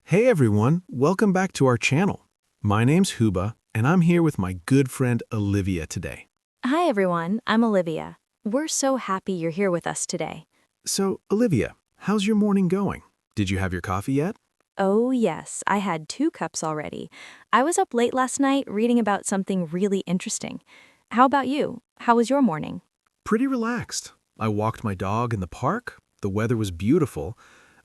Hey everyone, welcome back to our channel. My name's Huba, and I'm here with my good friend Olivia today. Hi everyone, I'm Olivia. We're so happy you're here with us today. So, Olivia, how's your morning going? Did you have your coffee yet? Oh yes, I had 2 cups already. I was up late last night reading about something really interesting. How about you? How was your morning? Pretty relaxed. I walked my dog in the park. The weather was beautiful.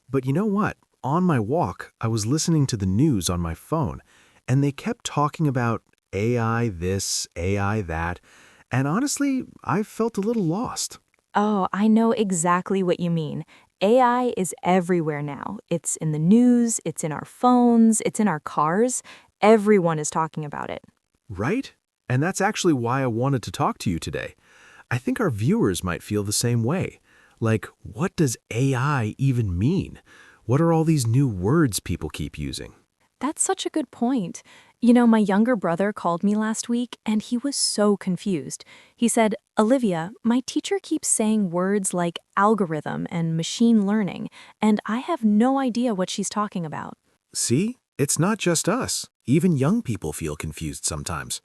But you know what? On my walk, I was listening to the news on my phone, and they kept talking about AI this, AI that, and honestly, I felt a little lost. Oh, I know exactly what you mean. AI is everywhere now. It's in the news, it's in our phones, it's in our cars. Everyone is talking about it. Right? And that's actually why I wanted to talk to you today. I think our viewers might feel the same way. Like, what does AI even mean? What are all these new words people keep using? That's such a good point. You know, my younger brother called me last week and he was so confused. He said, Olivia, my teacher keeps saying words like algorithm and machine learning, and I have no idea what she's talking about. See, it's not just us. Even young people feel confused sometimes.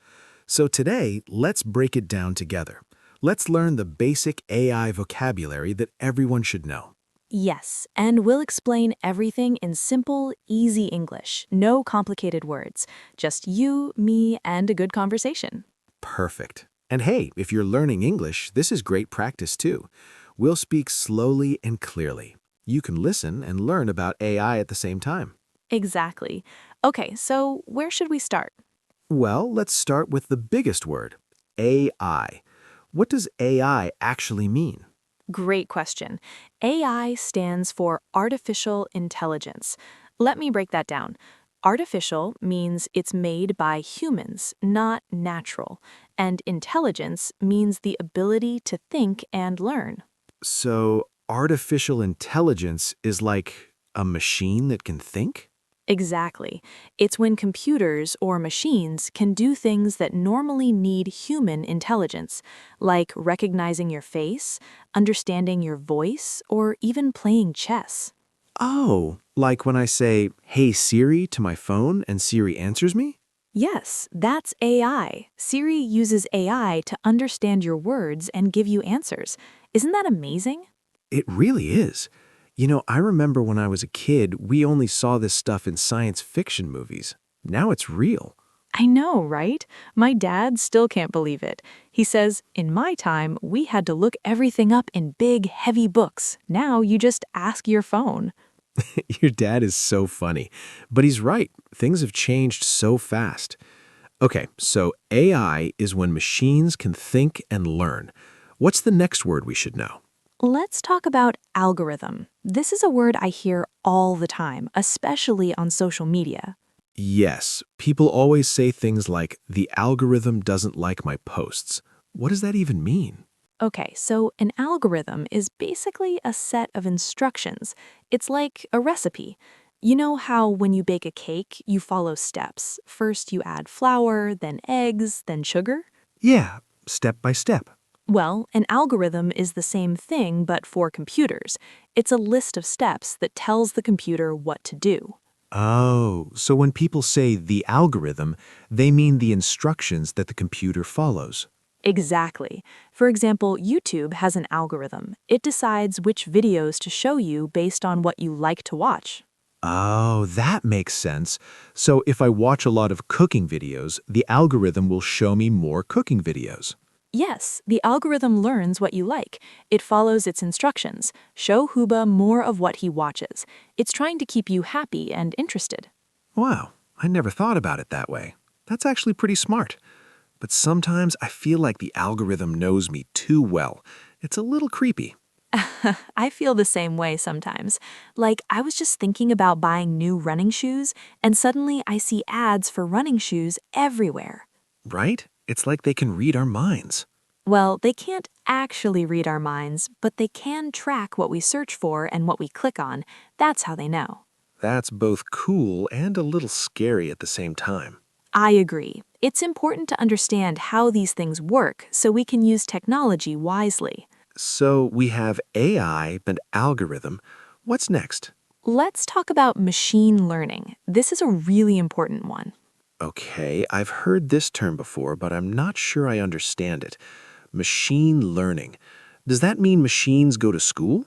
So today, let's break it down together. Let's learn the basic AI vocabulary that everyone should know. Yes, and we'll explain everything in simple, easy English. No complicated words. Just you, me, and a good conversation. Perfect. And hey, if you're learning English, this is great practice too. We'll speak slowly and clearly. You can listen and learn about AI at the same time. Exactly. Okay, so where should we start? Well, let's start with the biggest word, AI. What does AI actually mean? Great question. AI stands for artificial intelligence. Let me break that down. Artificial means it's made by humans, not natural. And intelligence means the ability to think and learn. So, artificial intelligence is like a machine that can think? Exactly. It's when computers or machines can do things that normally need human intelligence, like recognizing your face, understanding your voice, or even playing chess. Oh, like when I say, "Hey Siri" to my phone and Siri answers me? Yes, that's AI. Siri uses AI to understand your words and give you answers. Isn't that amazing? It really is. I remember when I was a kid, we only saw this stuff in science fiction movies. Now it's real. I know, right? My dad still can't believe it. He says, in my time, we had to look everything up in big, heavy books. Now you just ask your phone. Your dad is so funny. But he's right. Things have changed so fast. Okay, so AI is when machines can think and learn. What's the next word we should know? Let's talk about algorithm. This is a word I hear all the time, especially on social media. Yes, people always say things like, the algorithm doesn't like my posts. What does that even mean? Okay, so an algorithm is basically a set of instructions. It's like a recipe. You know how when you bake a cake, you follow steps. First, you add flour, then eggs, then sugar? Yeah, step by step. Well, an algorithm is the same thing, but for computers. It's a list of steps that tells the computer what to do. Oh, so when people say the algorithm, they mean the instructions that the computer follows. Exactly. For example, YouTube has an algorithm. It decides which videos to show you based on what you like to watch. Oh, that makes sense. So if I watch a lot of cooking videos, the algorithm will show me more cooking videos. Yes, the algorithm learns what you like. It follows its instructions. Show Huba more of what he watches. It's trying to keep you happy and interested. Wow, I never thought about it that way. That's actually pretty smart. But sometimes I feel like the algorithm knows me too well. It's a little creepy. I feel the same way sometimes. Like, I was just thinking about buying new running shoes, and suddenly I see ads for running shoes everywhere. Right? It's like they can read our minds. Well, they can't actually read our minds, but they can track what we search for and what we click on. That's how they know. That's both cool and a little scary at the same time. I agree. It's important to understand how these things work so we can use technology wisely. So we have AI and algorithm. What's next? Let's talk about machine learning. This is a really important one. Okay, I've heard this term before, but I'm not sure I understand it. Machine learning. Does that mean machines go to school?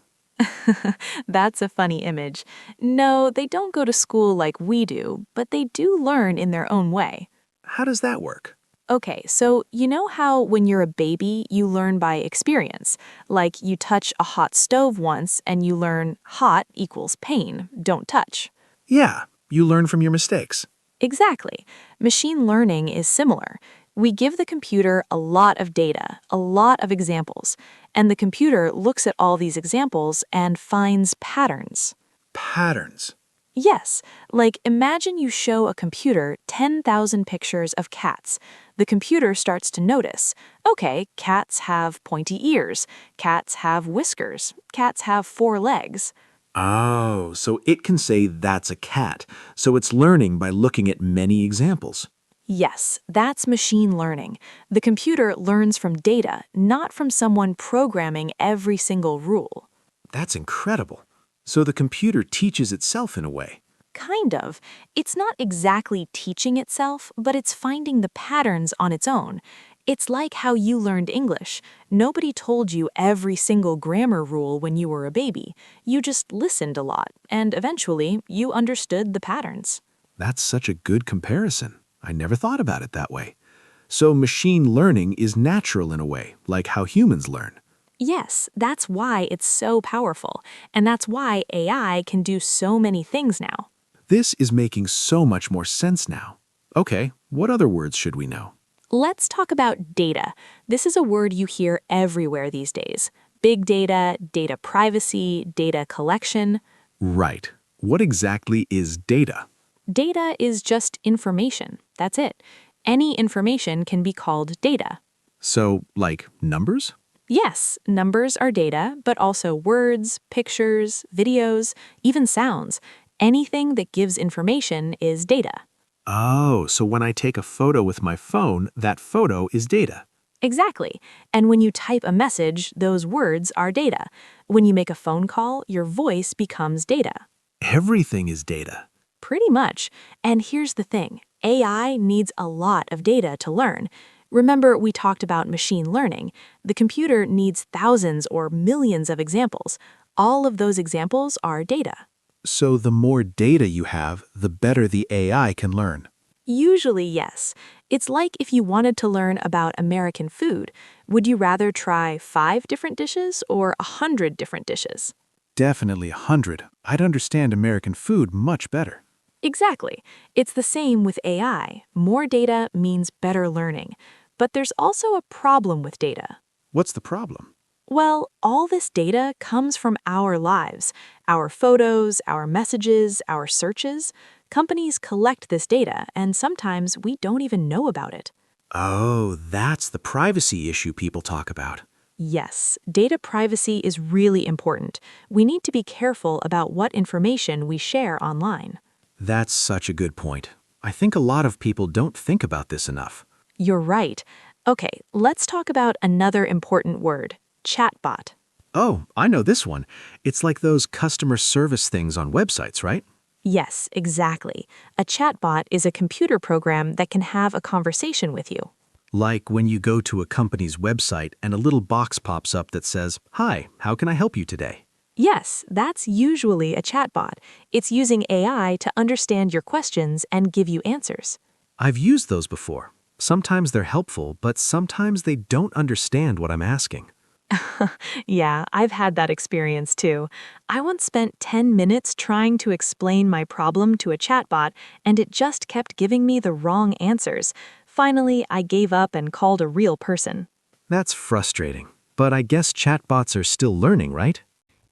That's a funny image. No, they don't go to school like we do, but they do learn in their own way. How does that work? Okay, so you know how when you're a baby, you learn by experience? Like you touch a hot stove once and you learn hot equals pain, don't touch. Yeah, you learn from your mistakes. Exactly. Machine learning is similar. We give the computer a lot of data, a lot of examples, and the computer looks at all these examples and finds patterns. Patterns. Yes, like imagine you show a computer 10,000 pictures of cats. The computer starts to notice, okay, cats have pointy ears, cats have whiskers, cats have four legs. Oh, so it can say that's a cat. So it's learning by looking at many examples. Yes, that's machine learning. The computer learns from data, not from someone programming every single rule. That's incredible. So the computer teaches itself in a way. Kind of. It's not exactly teaching itself, but it's finding the patterns on its own. It's like how you learned English. Nobody told you every single grammar rule when you were a baby. You just listened a lot, and eventually you understood the patterns. That's such a good comparison. I never thought about it that way. So machine learning is natural in a way, like how humans learn. Yes, that's why it's so powerful, and that's why AI can do so many things now. This is making so much more sense now. Okay, what other words should we know? Let's talk about data. This is a word you hear everywhere these days. Big data, data privacy, data collection. Right. What exactly is data? Data is just information. That's it. Any information can be called data. So, like numbers? Yes, numbers are data, but also words, pictures, videos, even sounds. Anything that gives information is data. Oh, so when I take a photo with my phone, that photo is data. Exactly. And when you type a message, those words are data. When you make a phone call, your voice becomes data. Everything is data. Pretty much. And here's the thing. AI needs a lot of data to learn. Remember, we talked about machine learning. The computer needs thousands or millions of examples. All of those examples are data. So the more data you have, the better the AI can learn. Usually, yes. It's like if you wanted to learn about American food. Would you rather try 5 different dishes or 100 different dishes? Definitely 100. I'd understand American food much better. Exactly. It's the same with AI. More data means better learning. But there's also a problem with data. What's the problem? Well, all this data comes from our lives, our photos, our messages, our searches. Companies collect this data, and sometimes we don't even know about it. Oh, that's the privacy issue people talk about. Yes, data privacy is really important. We need to be careful about what information we share online. That's such a good point. I think a lot of people don't think about this enough. You're right. Okay, let's talk about another important word, chatbot. Oh, I know this one. It's like those customer service things on websites, right? Yes, exactly. A chatbot is a computer program that can have a conversation with you. Like when you go to a company's website and a little box pops up that says, "Hi, how can I help you today?" Yes, that's usually a chatbot. It's using AI to understand your questions and give you answers. I've used those before. Sometimes they're helpful, but sometimes they don't understand what I'm asking. Yeah, I've had that experience too. I once spent 10 minutes trying to explain my problem to a chatbot, and it just kept giving me the wrong answers. Finally, I gave up and called a real person. That's frustrating. But I guess chatbots are still learning, right?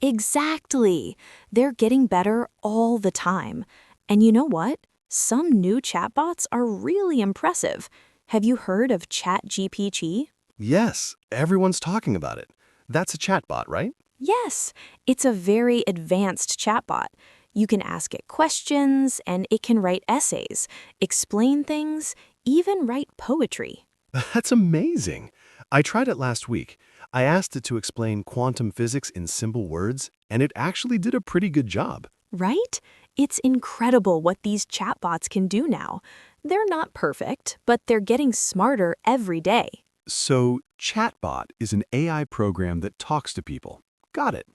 Exactly. They're getting better all the time. And you know what? Some new chatbots are really impressive. Have you heard of ChatGPT? Yes, everyone's talking about it. That's a chatbot, right? Yes, it's a very advanced chatbot. You can ask it questions, and it can write essays, explain things, even write poetry. That's amazing. I tried it last week. I asked it to explain quantum physics in simple words, and it actually did a pretty good job. Right? It's incredible what these chatbots can do now. They're not perfect, but they're getting smarter every day. So, Chatbot is an AI program that talks to people. Got it.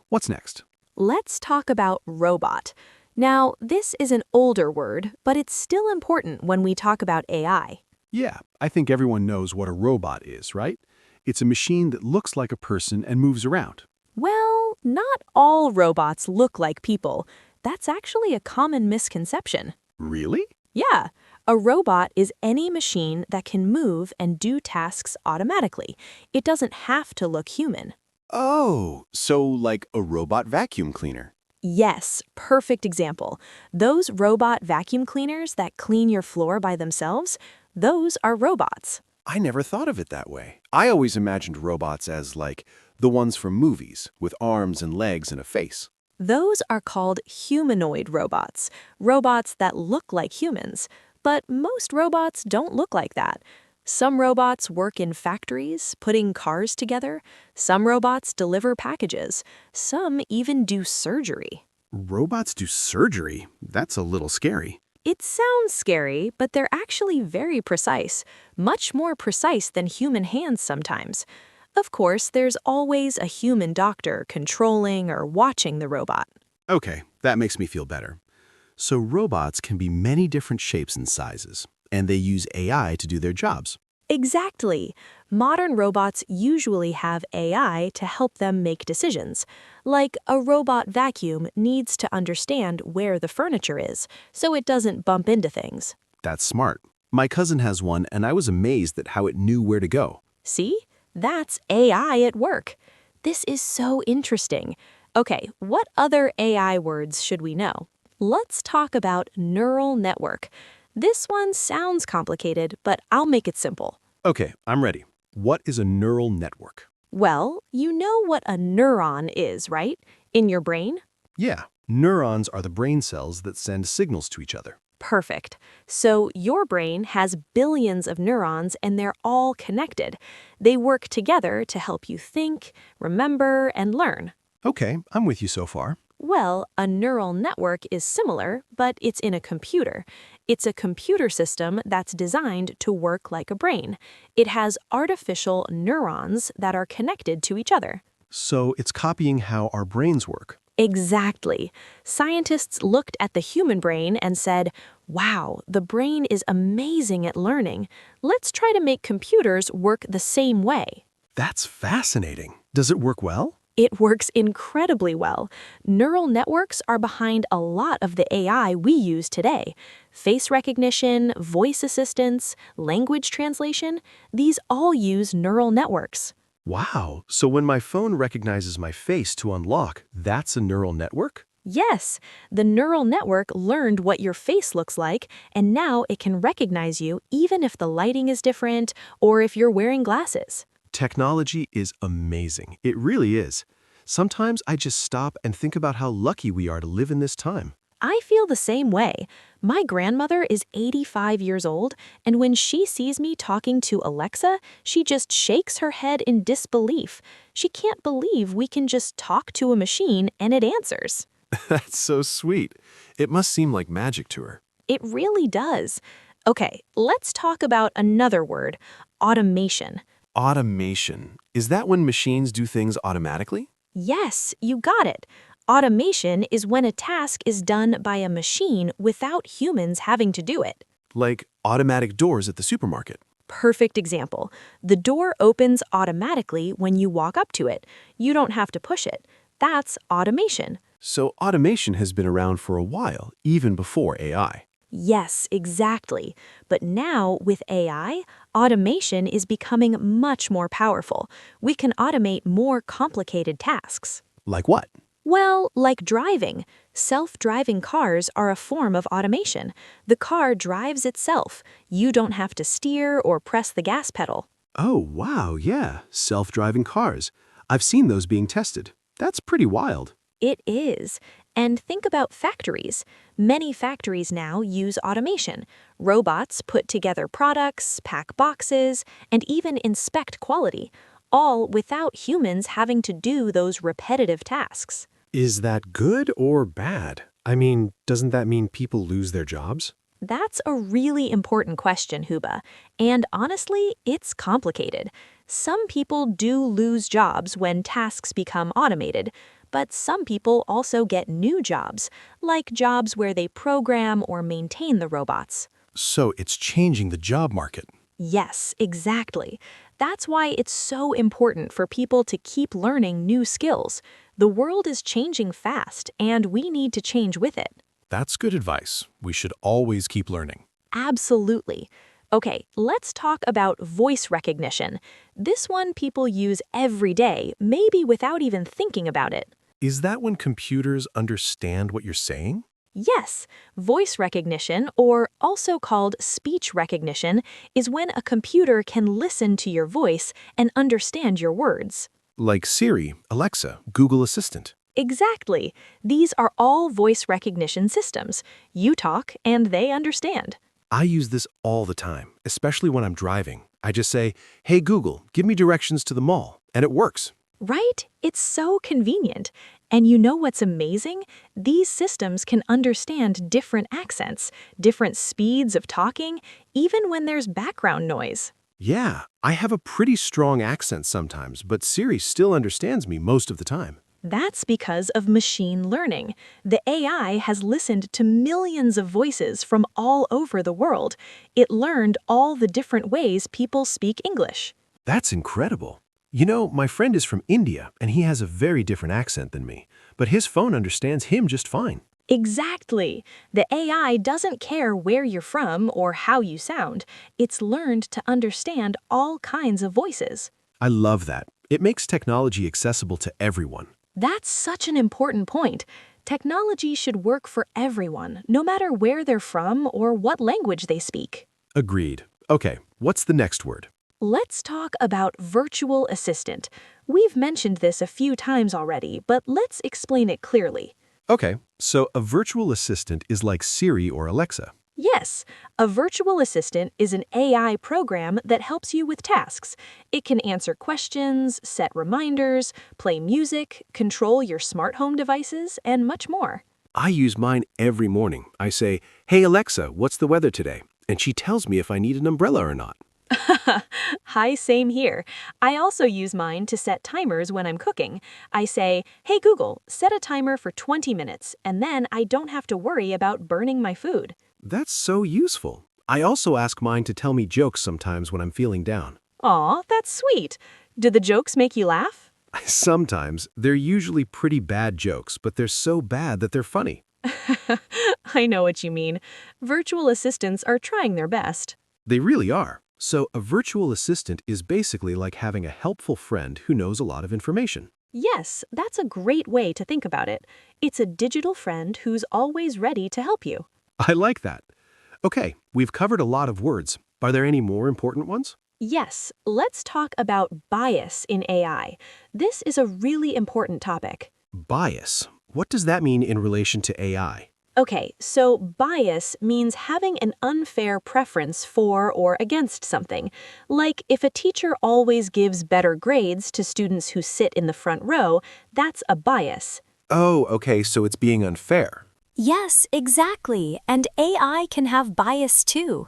What's next? Let's talk about robot. Now, this is an older word, but it's still important when we talk about AI. Yeah, I think everyone knows what a robot is, right? It's a machine that looks like a person and moves around. Well, not all robots look like people. That's actually a common misconception. Really? Yeah, a robot is any machine that can move and do tasks automatically. It doesn't have to look human. Oh, so like a robot vacuum cleaner. Yes, perfect example. Those robot vacuum cleaners that clean your floor by themselves, those are robots. I never thought of it that way. I always imagined robots as like the ones from movies with arms and legs and a face. Those are called humanoid robots, robots that look like humans. But most robots don't look like that. Some robots work in factories, putting cars together. Some robots deliver packages. Some even do surgery. Robots do surgery? That's a little scary. It sounds scary, but they're actually very precise, much more precise than human hands sometimes. Of course, there's always a human doctor controlling or watching the robot. Okay, that makes me feel better. So robots can be many different shapes and sizes, and they use AI to do their jobs. Exactly. Modern robots usually have AI to help them make decisions. Like a robot vacuum needs to understand where the furniture is, so it doesn't bump into things. That's smart. My cousin has one, and I was amazed at how it knew where to go. See? That's AI at work. This is so interesting. Okay, what other AI words should we know? Let's talk about neural network. This one sounds complicated, but I'll make it simple. Okay, I'm ready. What is a neural network? Well, you know what a neuron is, right? In your brain? Yeah, neurons are the brain cells that send signals to each other. Perfect. So your brain has billions of neurons and they're all connected. They work together to help you think, remember, and learn. Okay, I'm with you so far. Well, a neural network is similar, but it's in a computer. It's a computer system that's designed to work like a brain. It has artificial neurons that are connected to each other. So it's copying how our brains work. Exactly. Scientists looked at the human brain and said, wow, the brain is amazing at learning. Let's try to make computers work the same way. That's fascinating. Does it work well? It works incredibly well. Neural networks are behind a lot of the AI we use today. Face recognition, voice assistance, language translation, these all use neural networks. Wow, so when my phone recognizes my face to unlock, that's a neural network? Yes, the neural network learned what your face looks like, and now it can recognize you even if the lighting is different or if you're wearing glasses. Technology is amazing. It really is. Sometimes I just stop and think about how lucky we are to live in this time. I feel the same way. My grandmother is 85 years old, and when she sees me talking to Alexa, she just shakes her head in disbelief. She can't believe we can just talk to a machine and it answers. That's so sweet. It must seem like magic to her. It really does. Okay, let's talk about another word, automation. Automation. Is that when machines do things automatically? Yes, you got it. Automation is when a task is done by a machine without humans having to do it. Like automatic doors at the supermarket. Perfect example. The door opens automatically when you walk up to it. You don't have to push it. That's automation. So automation has been around for a while, even before AI. Yes, exactly. But now, with AI, automation is becoming much more powerful. We can automate more complicated tasks. Like what? Well, like driving. Self-driving cars are a form of automation. The car drives itself. You don't have to steer or press the gas pedal. Oh, wow, yeah. Self-driving cars. I've seen those being tested. That's pretty wild. It is. And think about factories. Many factories now use automation. Robots put together products, pack boxes, and even inspect quality, all without humans having to do those repetitive tasks. Is that good or bad? I mean, doesn't that mean people lose their jobs? That's a really important question, Huba. And honestly, it's complicated. Some people do lose jobs when tasks become automated, but some people also get new jobs, like jobs where they program or maintain the robots. So it's changing the job market. Yes, exactly. That's why it's so important for people to keep learning new skills. The world is changing fast, and we need to change with it. That's good advice. We should always keep learning. Absolutely. Okay, let's talk about voice recognition. This one people use every day, maybe without even thinking about it. Is that when computers understand what you're saying? Yes, voice recognition, or also called speech recognition, is when a computer can listen to your voice and understand your words. Like Siri, Alexa, Google Assistant. Exactly. These are all voice recognition systems. You talk and they understand. I use this all the time, especially when I'm driving. I just say, "Hey Google, give me directions to the mall," and it works. Right? It's so convenient. And you know what's amazing? These systems can understand different accents, different speeds of talking, even when there's background noise. Yeah, I have a pretty strong accent sometimes, but Siri still understands me most of the time. That's because of machine learning. The AI has listened to millions of voices from all over the world. It learned all the different ways people speak English. That's incredible. You know, my friend is from India, and he has a very different accent than me, but his phone understands him just fine. Exactly. The AI doesn't care where you're from or how you sound. It's learned to understand all kinds of voices. I love that. It makes technology accessible to everyone. That's such an important point. Technology should work for everyone, no matter where they're from or what language they speak. Agreed. Okay, what's the next word? Let's talk about virtual assistant. We've mentioned this a few times already, but let's explain it clearly. Okay, so a virtual assistant is like Siri or Alexa. Yes, a virtual assistant is an AI program that helps you with tasks. It can answer questions, set reminders, play music, control your smart home devices, and much more. I use mine every morning. I say, "Hey Alexa, what's the weather today?" And she tells me if I need an umbrella or not. Hi, same here. I also use mine to set timers when I'm cooking. I say, "Hey Google, set a timer for 20 minutes," and then I don't have to worry about burning my food. That's so useful. I also ask mine to tell me jokes sometimes when I'm feeling down. Aw, that's sweet. Do the jokes make you laugh? Sometimes they're usually pretty bad jokes, but they're so bad that they're funny. I know what you mean. Virtual assistants are trying their best. They really are. So a virtual assistant is basically like having a helpful friend who knows a lot of information. Yes, that's a great way to think about it. It's a digital friend who's always ready to help you. I like that. Okay, we've covered a lot of words. Are there any more important ones? Yes, let's talk about bias in AI. This is a really important topic. Bias. What does that mean in relation to AI? Okay, so bias means having an unfair preference for or against something. Like if a teacher always gives better grades to students who sit in the front row, that's a bias. Oh, okay, so it's being unfair. Yes, exactly. And AI can have bias too.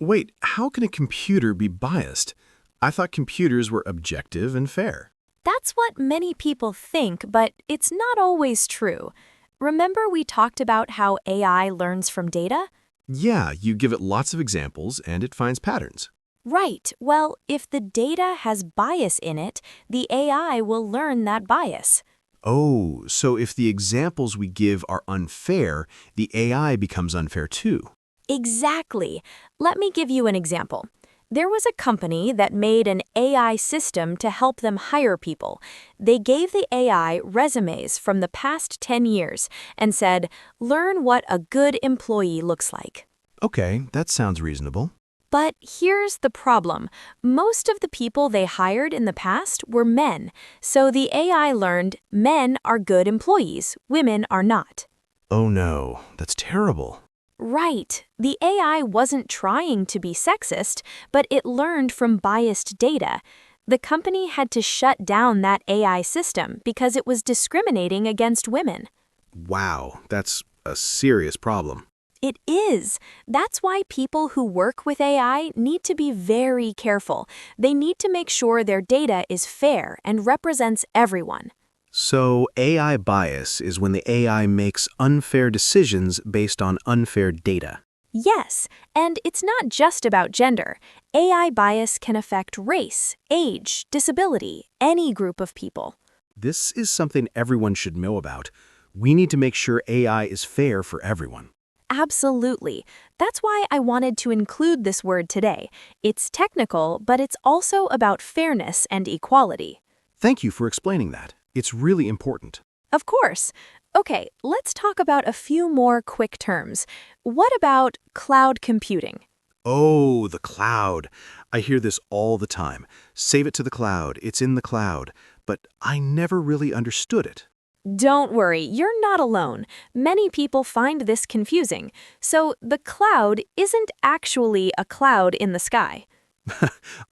Wait, how can a computer be biased? I thought computers were objective and fair. That's what many people think, but it's not always true. Remember we talked about how AI learns from data? Yeah, you give it lots of examples and it finds patterns. Right. Well, if the data has bias in it, the AI will learn that bias. Oh, so if the examples we give are unfair, the AI becomes unfair too. Exactly. Let me give you an example. There was a company that made an AI system to help them hire people. They gave the AI resumes from the past 10 years and said, "Learn what a good employee looks like." Okay, that sounds reasonable. But here's the problem. Most of the people they hired in the past were men, so the AI learned men are good employees, women are not. Oh no, that's terrible. Right. The AI wasn't trying to be sexist, but it learned from biased data. The company had to shut down that AI system because it was discriminating against women. Wow, that's a serious problem. It is. That's why people who work with AI need to be very careful. They need to make sure their data is fair and represents everyone. So AI bias is when the AI makes unfair decisions based on unfair data. Yes, and it's not just about gender. AI bias can affect race, age, disability, any group of people. This is something everyone should know about. We need to make sure AI is fair for everyone. Absolutely. That's why I wanted to include this word today. It's technical, but it's also about fairness and equality. Thank you for explaining that. It's really important. Of course. Okay, let's talk about a few more quick terms. What about cloud computing? Oh, the cloud. I hear this all the time. Save it to the cloud. It's in the cloud. But I never really understood it. Don't worry, you're not alone. Many people find this confusing. So the cloud isn't actually a cloud in the sky.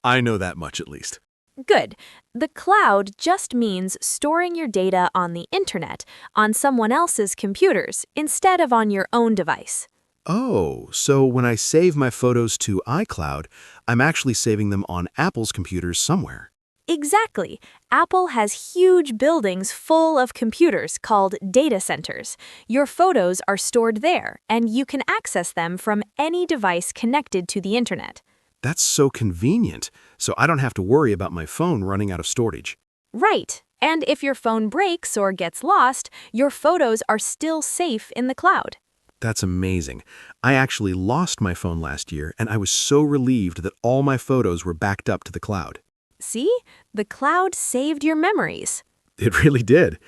I know that much at least. Good. The cloud just means storing your data on the internet, on someone else's computers, instead of on your own device. Oh, so when I save my photos to iCloud, I'm actually saving them on Apple's computers somewhere. Exactly. Apple has huge buildings full of computers called data centers. Your photos are stored there, and you can access them from any device connected to the internet. That's so convenient, so I don't have to worry about my phone running out of storage. Right. And if your phone breaks or gets lost, your photos are still safe in the cloud. That's amazing. I actually lost my phone last year, and I was so relieved that all my photos were backed up to the cloud. See? The cloud saved your memories. It really did.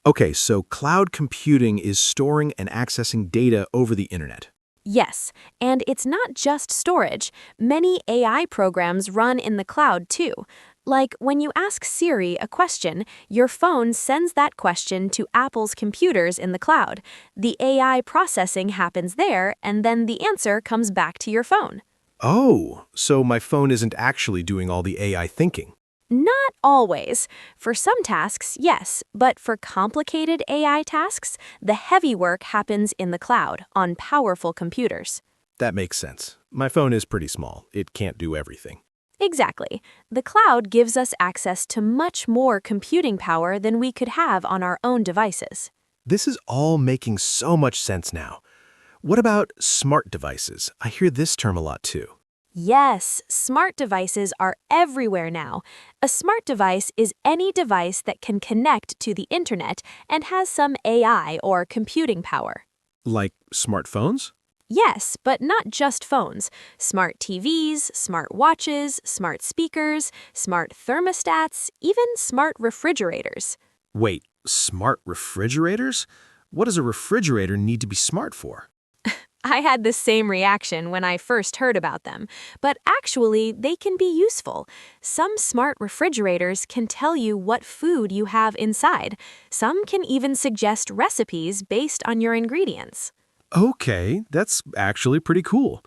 Okay, so cloud computing is storing and accessing data over the internet. Yes, and it's not just storage. Many AI programs run in the cloud too. Like when you ask Siri a question, your phone sends that question to Apple's computers in the cloud. The AI processing happens there, and then the answer comes back to your phone. Oh, so my phone isn't actually doing all the AI thinking. Not always. For some tasks, yes, but for complicated AI tasks, the heavy work happens in the cloud on powerful computers. That makes sense. My phone is pretty small. It can't do everything. Exactly. The cloud gives us access to much more computing power than we could have on our own devices. This is all making so much sense now. What about smart devices? I hear this term a lot too. Yes, smart devices are everywhere now. A smart device is any device that can connect to the internet and has some AI or computing power. Like smartphones? Yes, but not just phones. Smart TVs, smart watches, smart speakers, smart thermostats, even smart refrigerators. Wait, smart refrigerators? What does a refrigerator need to be smart for? I had the same reaction when I first heard about them, but actually they can be useful. Some smart refrigerators can tell you what food you have inside. Some can even suggest recipes based on your ingredients. Okay, that's actually pretty cool.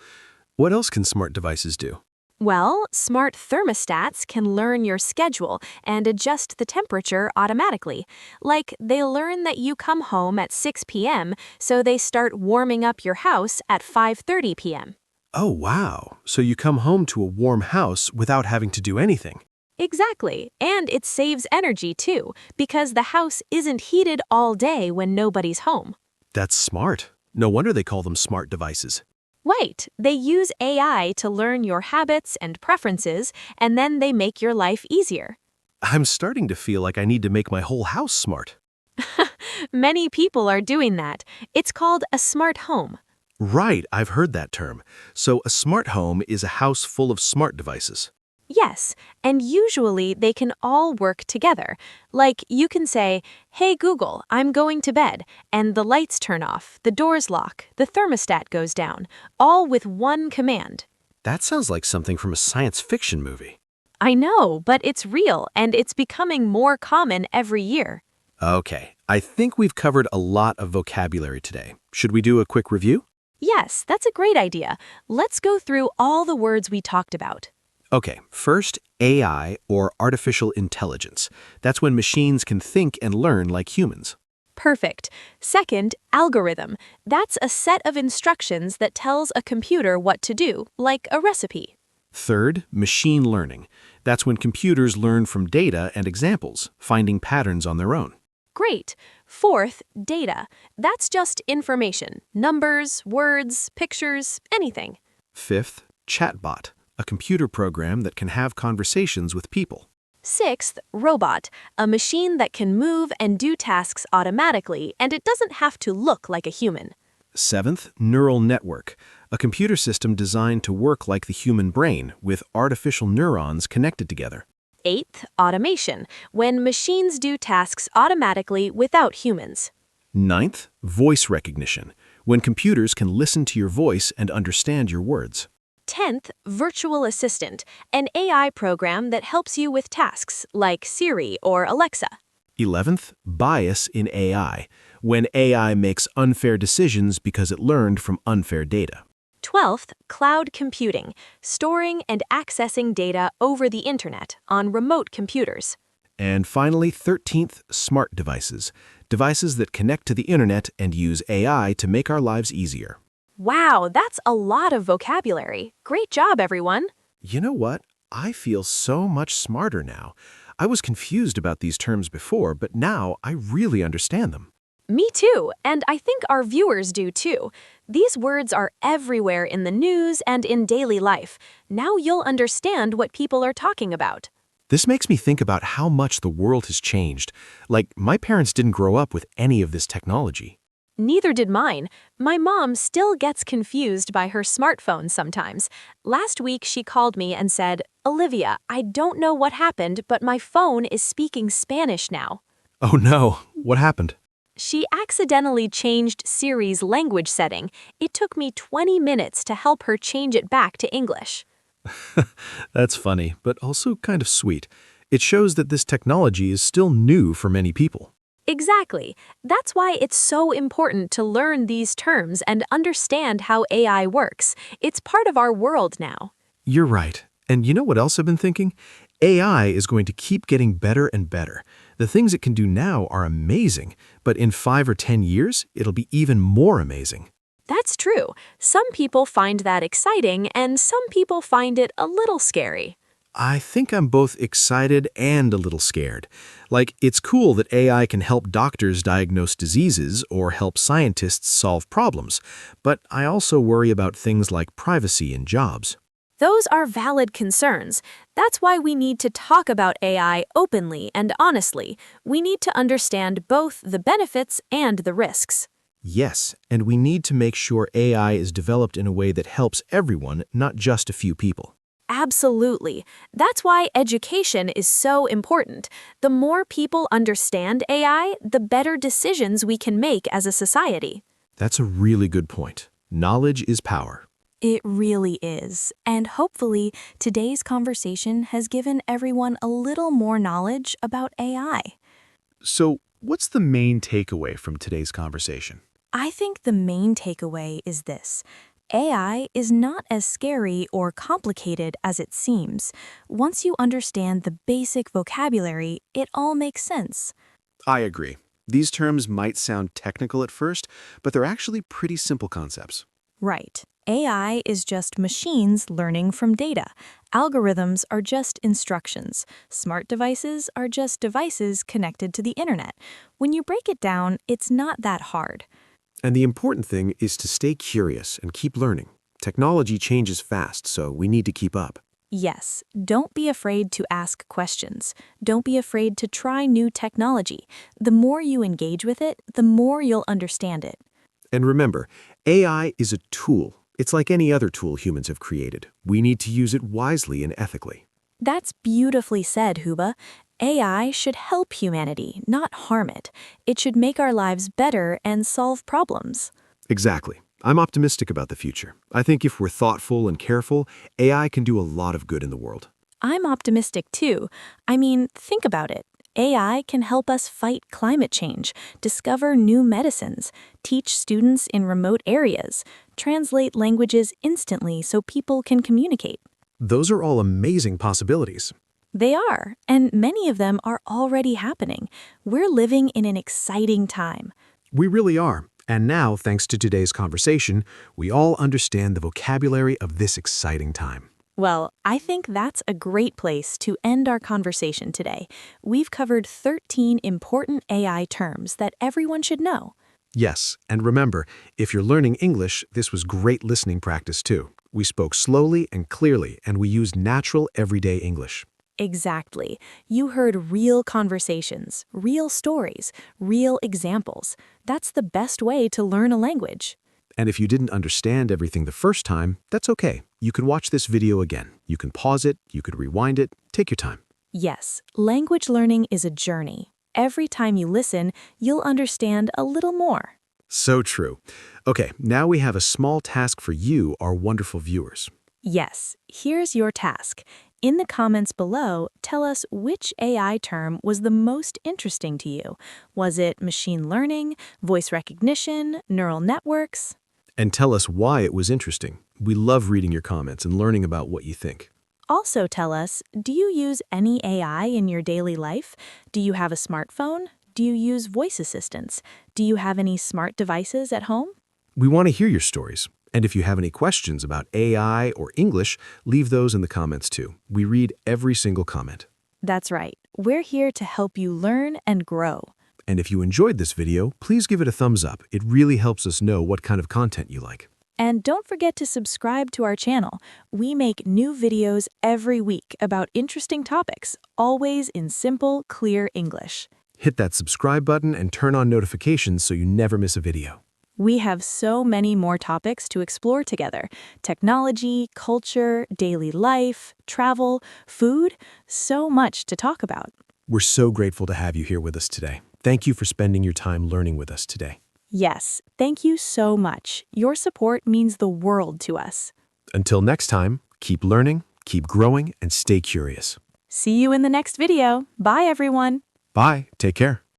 What else can smart devices do? Well, smart thermostats can learn your schedule and adjust the temperature automatically. Like, they learn that you come home at 6 p.m., so they start warming up your house at 5:30 p.m. Oh, wow. So you come home to a warm house without having to do anything. Exactly, and it saves energy too, because the house isn't heated all day when nobody's home. That's smart. No wonder they call them smart devices. Right, they use AI to learn your habits and preferences, and then they make your life easier. I'm starting to feel like I need to make my whole house smart. Many people are doing that. It's called a smart home. Right, I've heard that term. So a smart home is a house full of smart devices. Yes, and usually they can all work together. Like you can say, "Hey Google, I'm going to bed," and the lights turn off, the doors lock, the thermostat goes down, all with one command. That sounds like something from a science fiction movie. I know, but it's real, and it's becoming more common every year. Okay, I think we've covered a lot of vocabulary today. Should we do a quick review? Yes, that's a great idea. Let's go through all the words we talked about. Okay, first, AI, or artificial intelligence. That's when machines can think and learn like humans. Perfect. Second, algorithm. That's a set of instructions that tells a computer what to do, like a recipe. Third, machine learning. That's when computers learn from data and examples, finding patterns on their own. Great. Fourth, data. That's just information. Numbers, words, pictures, anything. Fifth, Chatbot, a computer program that can have conversations with people. Sixth, robot. A machine that can move and do tasks automatically, and it doesn't have to look like a human. Seventh, neural network, a computer system designed to work like the human brain, with artificial neurons connected together. Eighth, automation. When machines do tasks automatically without humans. Ninth, voice recognition, when computers can listen to your voice and understand your words. 10th, virtual assistant, an AI program that helps you with tasks like Siri or Alexa. 11th, bias in AI, when AI makes unfair decisions because it learned from unfair data. 12th, cloud computing, storing and accessing data over the internet on remote computers. And finally, 13th, smart devices, devices that connect to the internet and use AI to make our lives easier. Wow, that's a lot of vocabulary. Great job, everyone. You know what? I feel so much smarter now. I was confused about these terms before, but now I really understand them. Me too, and I think our viewers do too. These words are everywhere in the news and in daily life. Now you'll understand what people are talking about. This makes me think about how much the world has changed. Like, my parents didn't grow up with any of this technology. Neither did mine. My mom still gets confused by her smartphone sometimes. Last week she called me and said, "Olivia, I don't know what happened, but my phone is speaking Spanish now." Oh no, what happened? She accidentally changed Siri's language setting. It took me 20 minutes to help her change it back to English. That's funny, but also kind of sweet. It shows that this technology is still new for many people. Exactly. That's why it's so important to learn these terms and understand how AI works. It's part of our world now. You're right. And you know what else I've been thinking? AI is going to keep getting better and better. The things it can do now are amazing, but in 5 or 10 years, it'll be even more amazing. That's true. Some people find that exciting, and some people find it a little scary. I think I'm both excited and a little scared. Like, it's cool that AI can help doctors diagnose diseases or help scientists solve problems, but I also worry about things like privacy and jobs. Those are valid concerns. That's why we need to talk about AI openly and honestly. We need to understand both the benefits and the risks. Yes, and we need to make sure AI is developed in a way that helps everyone, not just a few people. Absolutely. That's why education is so important. The more people understand AI, the better decisions we can make as a society. That's a really good point. Knowledge is power. It really is. And hopefully, today's conversation has given everyone a little more knowledge about AI. So, what's the main takeaway from today's conversation? I think the main takeaway is this. AI is not as scary or complicated as it seems. Once you understand the basic vocabulary, it all makes sense. I agree. These terms might sound technical at first, but they're actually pretty simple concepts. Right. AI is just machines learning from data. Algorithms are just instructions. Smart devices are just devices connected to the internet. When you break it down, it's not that hard. And the important thing is to stay curious and keep learning. Technology changes fast, so we need to keep up. Yes, don't be afraid to ask questions. Don't be afraid to try new technology. The more you engage with it, the more you'll understand it. And remember, AI is a tool. It's like any other tool humans have created. We need to use it wisely and ethically. That's beautifully said, Huba. AI should help humanity, not harm it. It should make our lives better and solve problems. Exactly. I'm optimistic about the future. I think if we're thoughtful and careful, AI can do a lot of good in the world. I'm optimistic too. I mean, think about it. AI can help us fight climate change, discover new medicines, teach students in remote areas, translate languages instantly so people can communicate. Those are all amazing possibilities. They are, and many of them are already happening. We're living in an exciting time. We really are. And now, thanks to today's conversation, we all understand the vocabulary of this exciting time. Well, I think that's a great place to end our conversation today. We've covered 13 important AI terms that everyone should know. Yes, and remember, if you're learning English, this was great listening practice too. We spoke slowly and clearly, and we used natural, everyday English. Exactly. You heard real conversations, real stories, real examples. That's the best way to learn a language. And if you didn't understand everything the first time, that's okay. You can watch this video again. You can pause it, you could rewind it, take your time. Yes, language learning is a journey. Every time you listen, you'll understand a little more. So true. Okay, now we have a small task for you, our wonderful viewers. Yes, here's your task. In the comments below, tell us which AI term was the most interesting to you. Was it machine learning, voice recognition, neural networks? And tell us why it was interesting. We love reading your comments and learning about what you think. Also tell us, do you use any AI in your daily life? Do you have a smartphone? Do you use voice assistants? Do you have any smart devices at home? We want to hear your stories. And if you have any questions about AI or English, leave those in the comments too. We read every single comment. That's right. We're here to help you learn and grow. And if you enjoyed this video, please give it a thumbs up. It really helps us know what kind of content you like. And don't forget to subscribe to our channel. We make new videos every week about interesting topics, always in simple, clear English. Hit that subscribe button and turn on notifications so you never miss a video. We have so many more topics to explore together. Technology, culture, daily life, travel, food, so much to talk about. We're so grateful to have you here with us today. Thank you for spending your time learning with us today. Yes, thank you so much. Your support means the world to us. Until next time, keep learning, keep growing, and stay curious. See you in the next video. Bye, everyone. Bye. Take care.